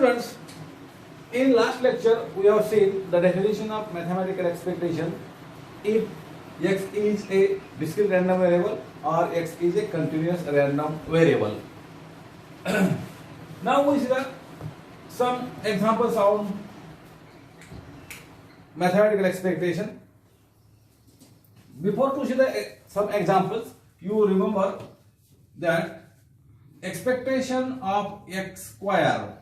Students, in last lecture we have seen the definition of mathematical expectation if x is a discrete random variable or x is a continuous random variable. Now we see some examples of mathematical expectation. Before to see some examples, you remember that expectation of x square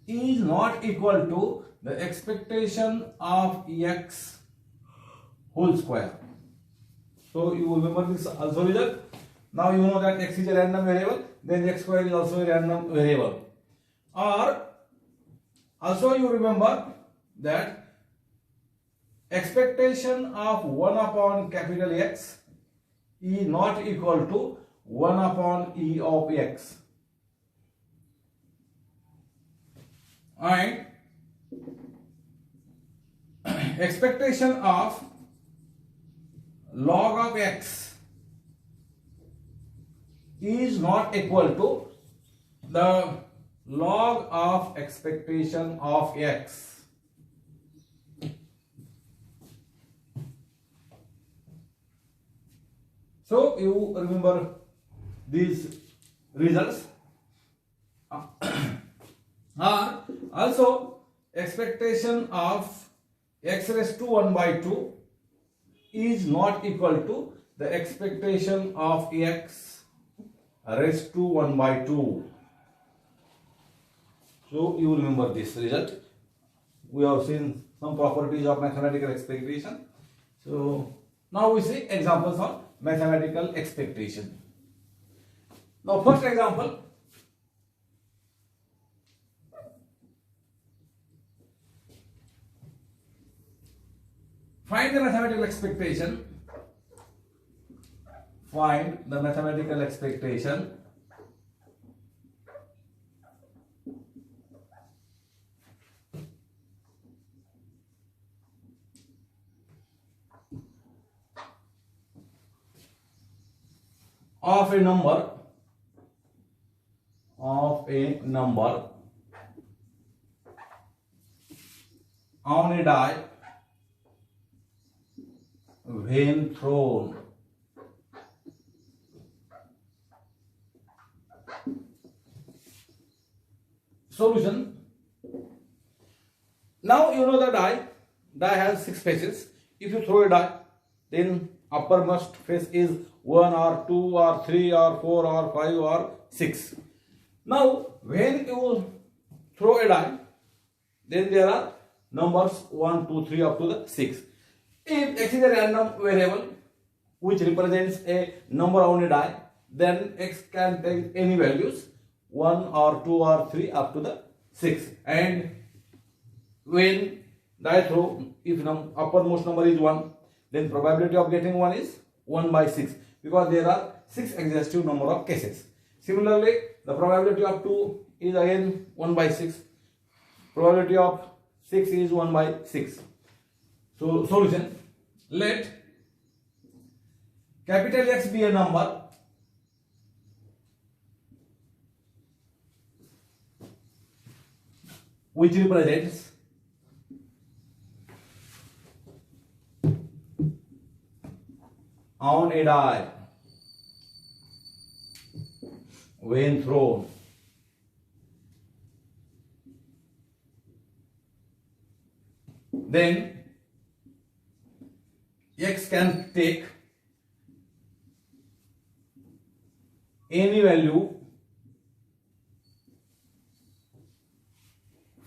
is not equal to the expectation of x whole square. So you remember this also result. Now you know that x is a random variable, then x square is also a random variable. Or also you remember that expectation of 1 upon capital X is not equal to 1 upon e of x. And expectation of log of x is not equal to the log of expectation of x. So you remember these results. Also expectation of x raised to 1 by 2 is not equal to the expectation of x raised to 1 by 2. So you remember this result. We have seen some properties of mathematical expectation. So now we see examples of mathematical expectation. Now first example, find the mathematical expectation. Find the mathematical expectation of a number on a die when thrown. Solution. Now you know the die has 6 faces. If you throw a die, then uppermost face is 1 or 2 or 3 or 4 or 5 or 6. Now when you throw a die, then there are numbers 1, 2, 3 up to the 6. If x is a random variable which represents a number on a die, then x can take any values 1 or 2 or 3 up to the 6. And when die throw, if uppermost number is 1, then probability of getting 1 is 1 by 6, because there are 6 exhaustive number of cases. Similarly, the probability of 2 is again 1 by 6. Probability of 6 is 1 by 6. So solution, let capital X be a number which represents on a die when thrown. Then x can take any value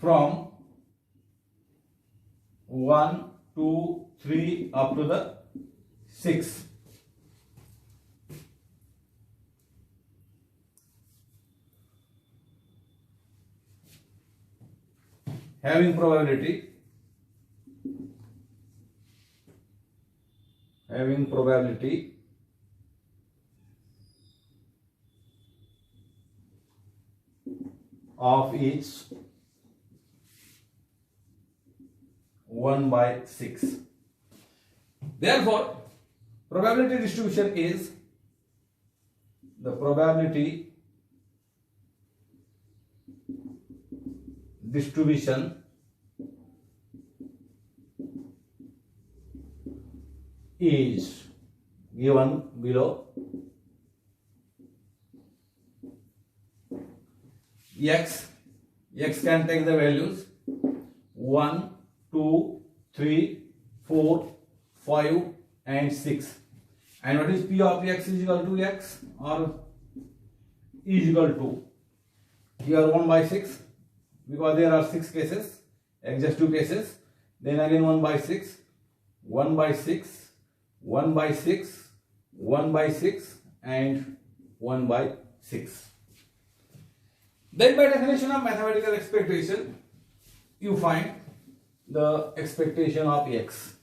from 1, 2, 3 up to the 6. Having probability of each 1 by 6. Therefore, probability distribution is the probability distribution is given below. X can take the values 1, 2, 3, 4, 5 and 6. And what is P of X is equal to X or is equal to here 1 by 6 because there are 6 cases, exhaustive cases. Then again 1 by 6, 1 by 6, 1 by 6, 1 by 6 and 1 by 6. Then by definition of mathematical expectation, you find the expectation of X.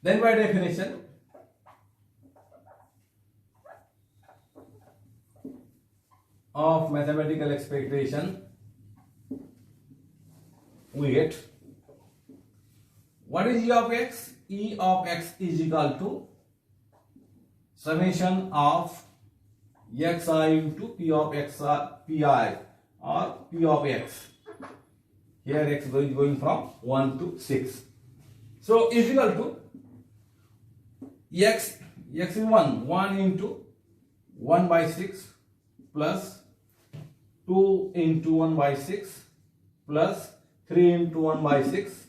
Then by definition, of mathematical expectation, we get what is E of X? E of X is equal to summation of xi into P of X Pi or P of X. Here X is going from 1 to 6. So is equal to X is 1 into 1 by 6 plus 2 into 1 by 6 plus 3 into 1 by 6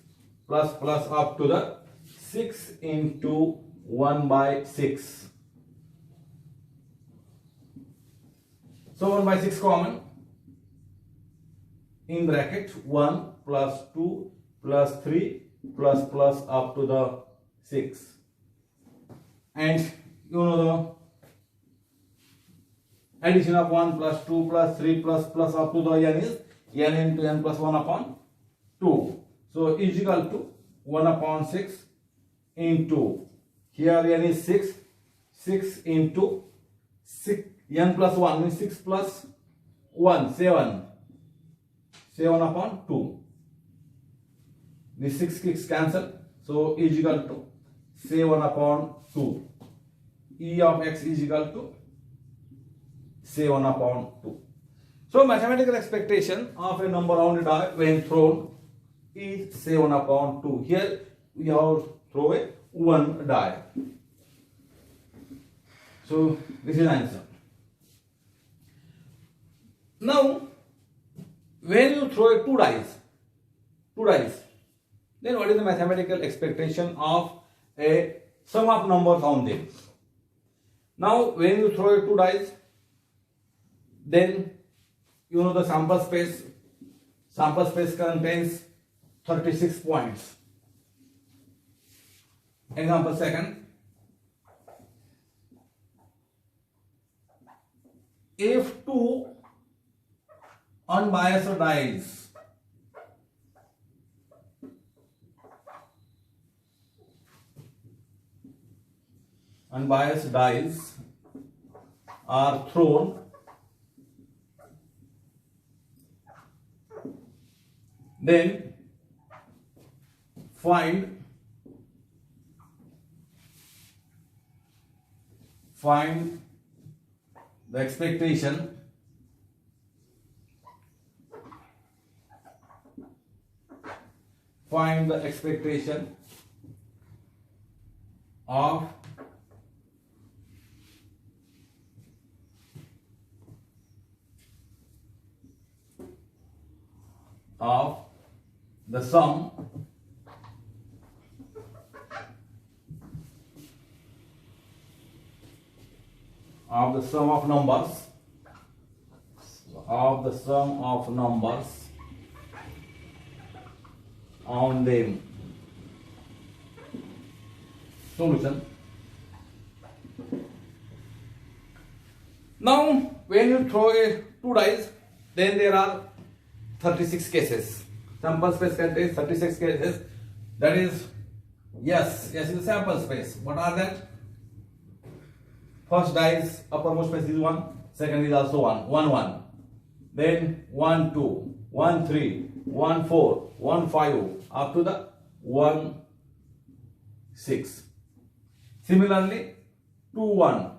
plus up to the 6 into 1 by 6. So 1 by 6 common, in bracket 1 plus 2 plus 3 plus up to the 6. And you know the addition of 1 plus 2 plus 3 plus up to the n is n into n plus 1 upon 2. So is equal to 1 upon 6 into, here n is 6 into 6, n plus 1 means 6 plus 1, 7 upon 2. This 6 cancel, so is equal to 7 upon 2. E of X is equal to 7 upon 2. So mathematical expectation of a number on a die when thrown is 7 upon 2. Here we have throw a 1 die. So this is answer. Now when you throw two dice, then what is the mathematical expectation of a sum of numbers on them? Now when you throw two dice, then you know the sample space contains 36 points. Example second, if two unbiased dice are thrown, then find the expectation of the sum of numbers on them. Solution. Now when you throw two dice, then there are 36 cases. Sample space contains 36 cases. That is, yes is the sample space. What are that? First dice uppermost space is 1, second is also 1, then 1 2, 1 3, 1 4, 1 5 up to the 1 6. Similarly 2 1,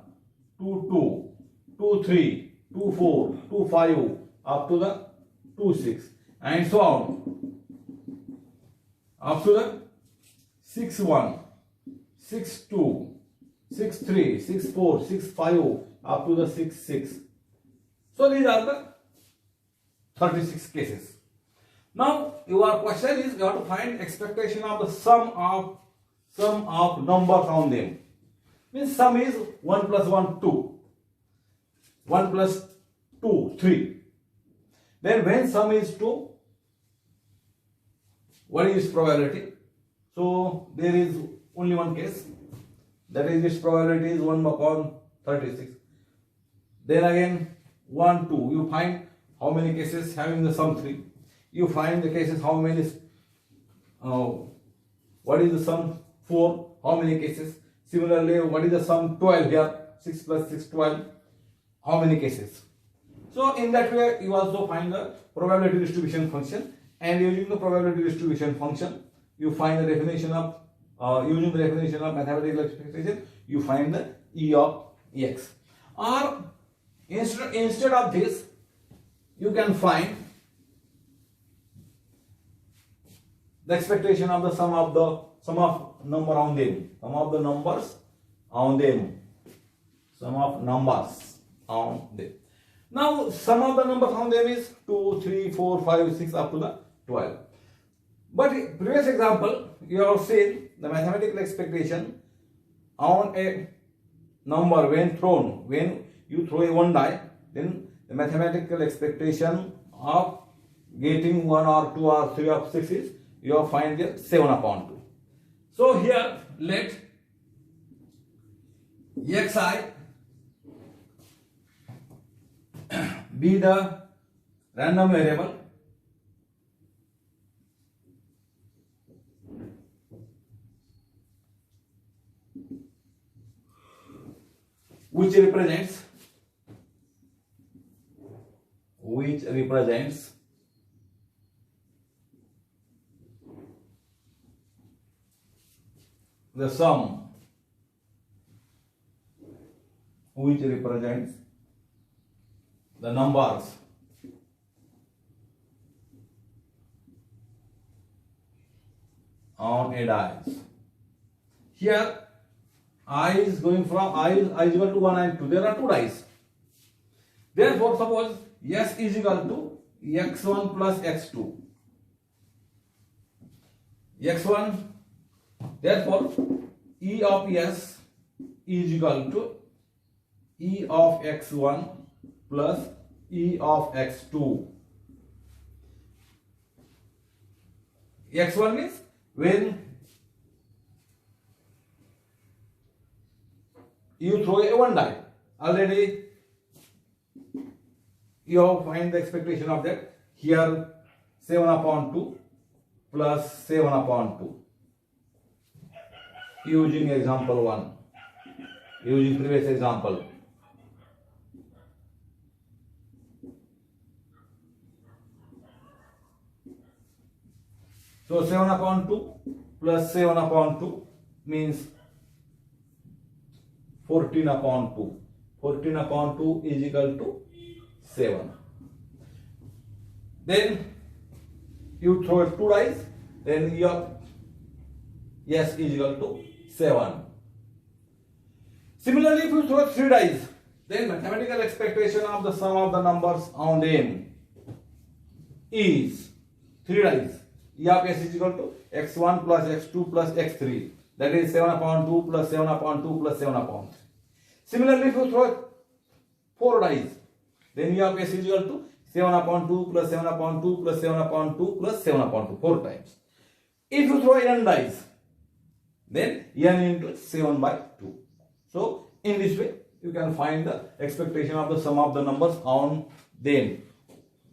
2 2, 2 3, 2 4, 2 5 up to the 2 6 and so on up to the 6 1, 6 2, 6 3, 6 4, 6 5 up to the 6 6. So these are the 36 cases. Now your question is you have to find expectation of the sum of numbers on them. Means sum is 1 plus 1 2, 1 plus 2 3. Then when sum is 2, what is probability? So there is only one case, that is its probability is 1 upon 36. Then again 1 2, you find how many cases having the sum 3. You find the cases how many, what is the sum 4, how many cases. Similarly, what is the sum 12 here, 6 plus 6 12, how many cases. So in that way you also find the probability distribution function, and using the probability distribution function you find the definition of using the definition of mathematical expectation you find the E of x. Or instead of this you can find the expectation of the sum of number on them, sum of the numbers on them, sum of numbers on them. Now sum of the numbers on them is 2 3 4 5 6 up to the 12. But in previous example you have seen the mathematical expectation on a number when you throw a one die, then the mathematical expectation of getting 1 or 2 or 3 or 6 is you have find the 7 upon 2. So here let xi be the random variable which represents the sum, which represents the numbers on a dice. Here I is going from I is equal to 1 and 2. There are two dice. Therefore, suppose S is equal to x1 plus x2. x1, therefore E of S is equal to E of x1 plus E of x2. x1 means when you throw a one die, already you have find the expectation of that. Here 7 upon 2 plus 7 upon 2. Using example 1, using previous example. So 7 upon 2 plus 7 upon 2 means 14 upon 2. 14 upon 2 is equal to 7. Then you throw 2 dice, then your S is equal to 7. Similarly, if you throw 3 dice, then mathematical expectation of the sum of the numbers on them is 3 dice. E of S is equal to x1 plus x2 plus x3. That is 7 upon 2 plus 7 upon 2 plus 7 upon 3. Similarly, if you throw 4 dice, then E of S is equal to 7 upon 2 plus 7 upon 2 plus 7 upon 2 plus 7 upon 2, 4 times. If you throw n dice, then n into 7 by 2. So in this way, you can find the expectation of the sum of the numbers on them.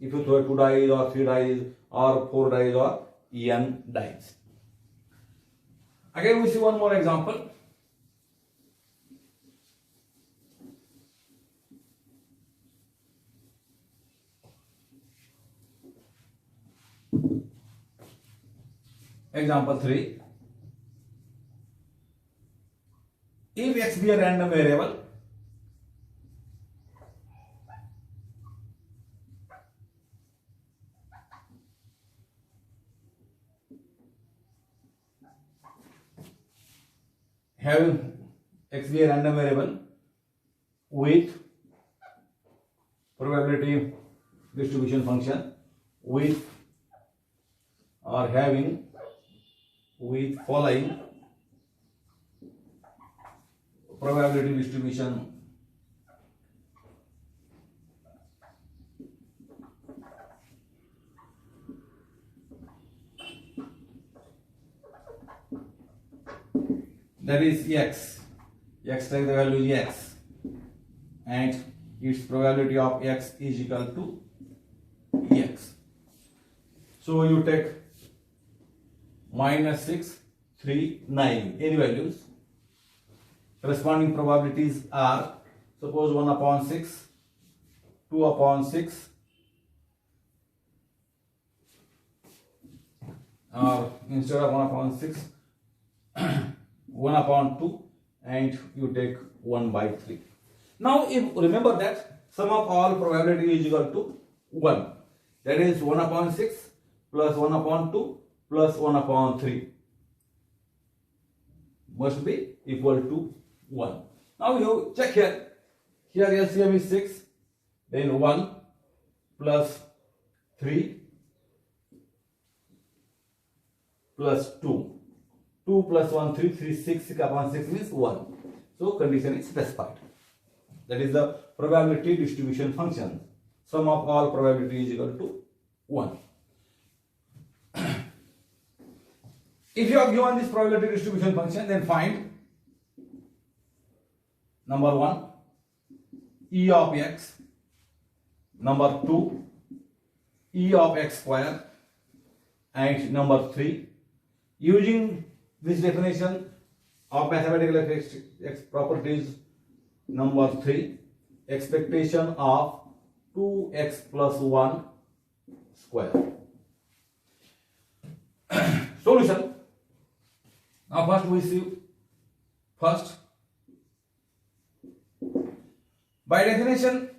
If you throw 2 dice or 3 dice or 4 dice or n dice. Again, we see one more example. Example 3. If x be a random variable, having x be a random variable with probability distribution function with or having with following probability distribution that is x take the value is x and its probability of x is equal to x. So you take minus 6, 3, 9 any values. Corresponding probabilities are suppose 1 upon 6, 2 upon 6 or instead of 1 upon 6 1 upon 2 and you take 1 by 3. Now if remember that sum of all probability is equal to 1, that is 1 upon 6 plus 1 upon 2 plus 1 upon 3 must be equal to 1. Now you check here LCM is 6, then 1 plus 3 plus 2. 2 plus 1, 3, 3, 6, 6 upon 6 means 1. So condition is specified. That is the probability distribution function. Sum of all probability is equal to 1. If you have given this probability distribution function, then find number 1 E of x, number 2 E of x square, and number 3 using this definition of mathematical x properties, number 3 expectation of 2x plus 1 square. Solution. Now first we see by definition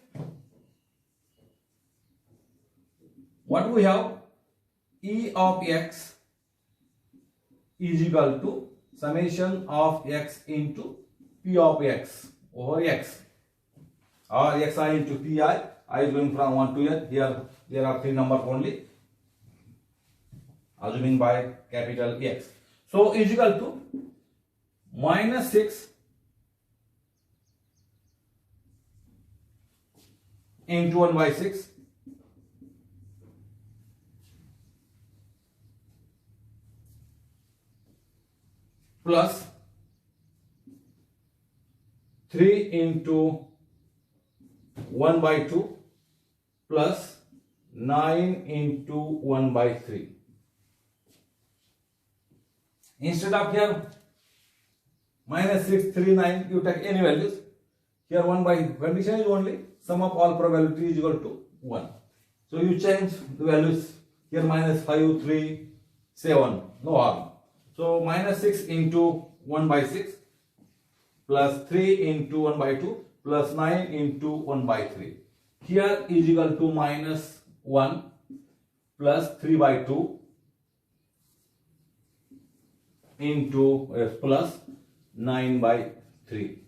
what we have, E of x is equal to summation of x into p of x over x, or xi into pi. I is going from 1 to n. Here there are 3 numbers only, assuming by capital X. So is equal to minus 6 into 1 by 6 plus 3 into 1 by 2 plus 9 into 1 by 3. Instead of here minus 6, 3, 9, you take any values. Here 1 by condition is only sum of all probability is equal to 1. So you change the values. Here minus 5, 3, 7, no harm. So minus 6 into 1 by 6 plus 3 into 1 by 2 plus 9 into 1 by 3. Here is equal to minus 1 plus 3 by 2 into plus 9 by 3.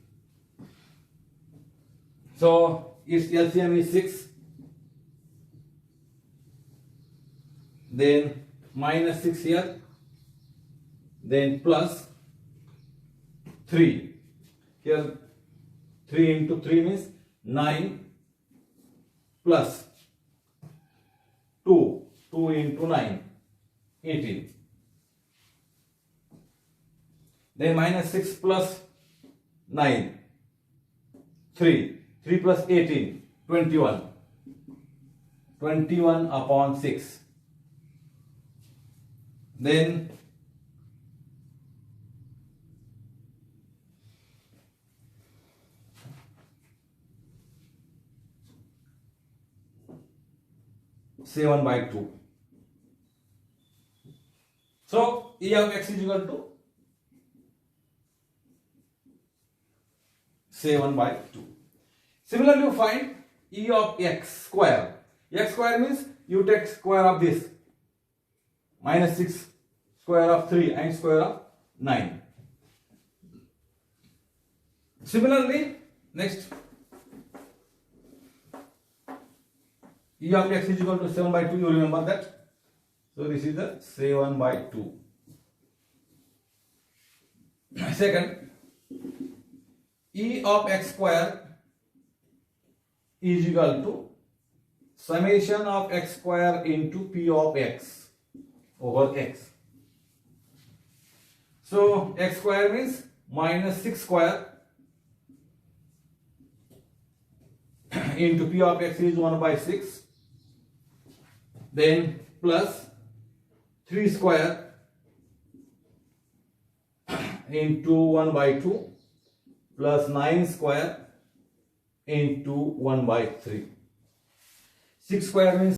So its LCM is 6. Then minus 6 here. Then plus 3. Here 3 into 3 means 9 plus 2. 2 into 9, 18. Then minus 6 plus 9, 3. 3 plus 18, 21. 21 upon 6. Then say 1 by 2. So E of x is equal to say 1 by 2. Similarly, you find E of x square. X square means you take square of this, minus 6 square of 3 and square of 9. Similarly, next, E of x is equal to 7 by 2. You remember that. So this is the 7 by 2. Second, E of x square is equal to summation of x square into P of x over x. So x square means minus 6 square into P of x is 1 by 6, then plus 3 square into 1 by 2 plus 9 square into 1 by 3. 6 square means